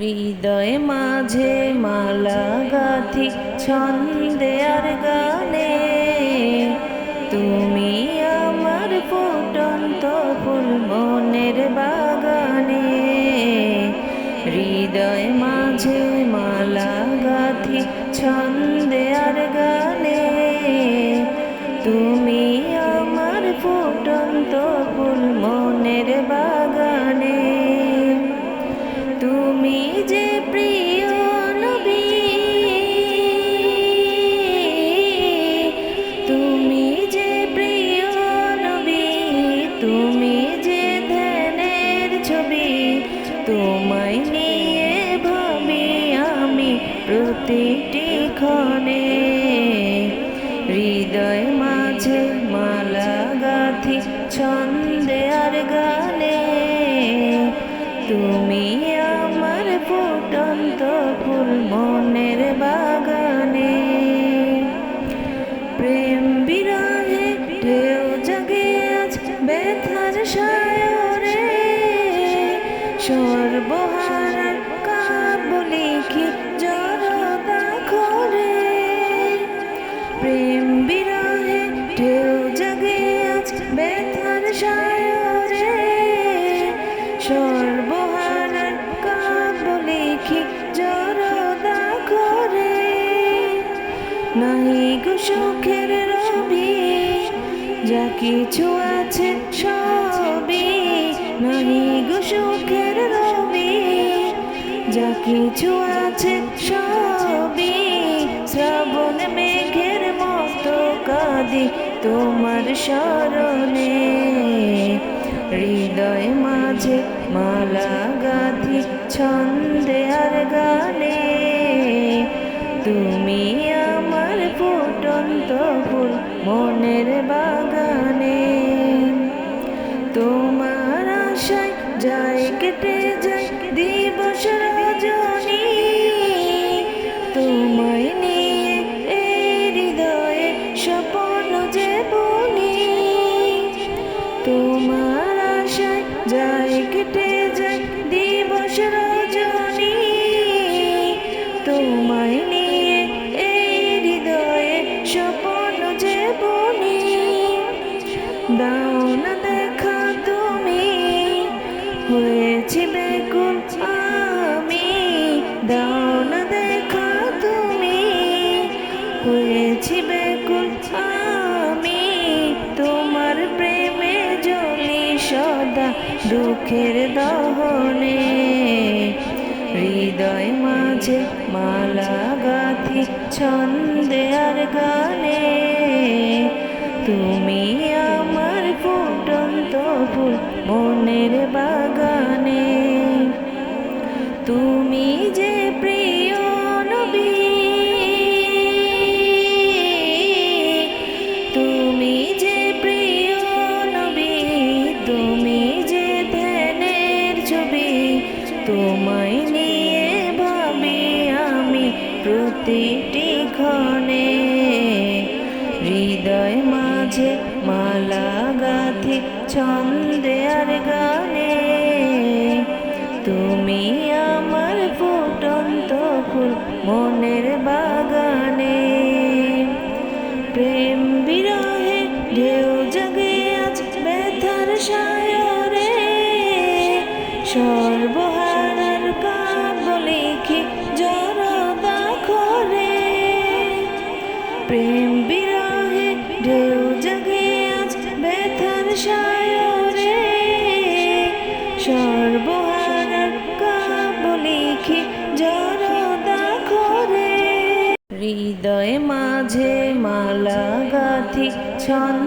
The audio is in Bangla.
হৃদয় মাঝে মালা গাঁথি ছন্দে আর গানে, তুমি আমার ফুটন্ত ফুল মনের বাগানে। হৃদয় মাঝে মালা গাঁথি ছন্দে আর গানে, তুমি আমার ফুটন্ত ফুল মনের বাগানে। তুমি যে প্রিয় নবী, তুমি যে প্রিয় নবী, তুমি যে ধ্যানের ছবি, তোমায় নিয়ে ভাবি আমি প্রতিটি ক্ষণে। হৃদয় মাঝে মালা গাঁথি ছন্দে আর গানে, তুমি আমার ফুটন্ত ফুল মনের বাগানে। প্রেম বিরহে ঢেউ জাগে আজ ব্যথার সায়রে, সর্বহারার কাব্য লিখি জড়তা করে। প্রেম বিরহে ঢেউ জাগে আজ ব্যথার সায়রে, সর্বহারার কাব্য লিখি জড়তা করে। নাহি গো সুখের রবি, যা কিছু আছে সবই, নাহি গো সুখের রবি, যা কিছু আছে সবই। শ্রাবণ মেঘের মতো কাঁদি তোমার স্মরণে। হৃদয় মাঝে মালা গাঁথি ছন্দে আর গানে, তুমি আমার ফুটন্ত ফুল মনের বাগানে। তোমার আশায় যায় কেটে যায় দিবস রজনী, তোমায় নিয়ে এই হৃদয়ে স্বপ্ন যে বুনি। তোমার আশায় যায় কেটে যায় দিবস রজনী, তোমায় নিয়ে এই হৃদয়ে স্বপ্ন যে বুনি। দাও না দেখা তুমি, হয়েছি বেকুল আমি, দাও না দেখা তুমি, হয়েছি বেকুল আমি। তোমার প্রেমে জ্বলি সদা দুঃখের দহনে। হৃদয় মাঝে মালা গাঁথি ছন্দে আর গানে, তুমি আমার ফুটন্ত ফুল মনের বাগানে। তুমি যে প্রিয় নবী, তুমি যে প্রিয় নবী, তুমি যে ধ্যানের ছবি, তোমায় নিয়ে ভাবি আমি প্রতিটি ক্ষণে। হৃদয় মাঝে মালা গাঁথি ছন্দে আর গানে, তুমি আমার ফুটন্ত ফুল মনের বাগানে। প্রেম বিরহে ঢেউ জাগে আজ ব্যথার সায়রে, সর্বহারার কাব্য লিখি জড়তা করে। প্রেম বিরহে ঢেউ জাগে আজ ব্যথার সায়রে, সর্বহারার কাব্য লিখি জড়তা করে। হৃদয় মাঝে মালা গাঁথি ছন্দ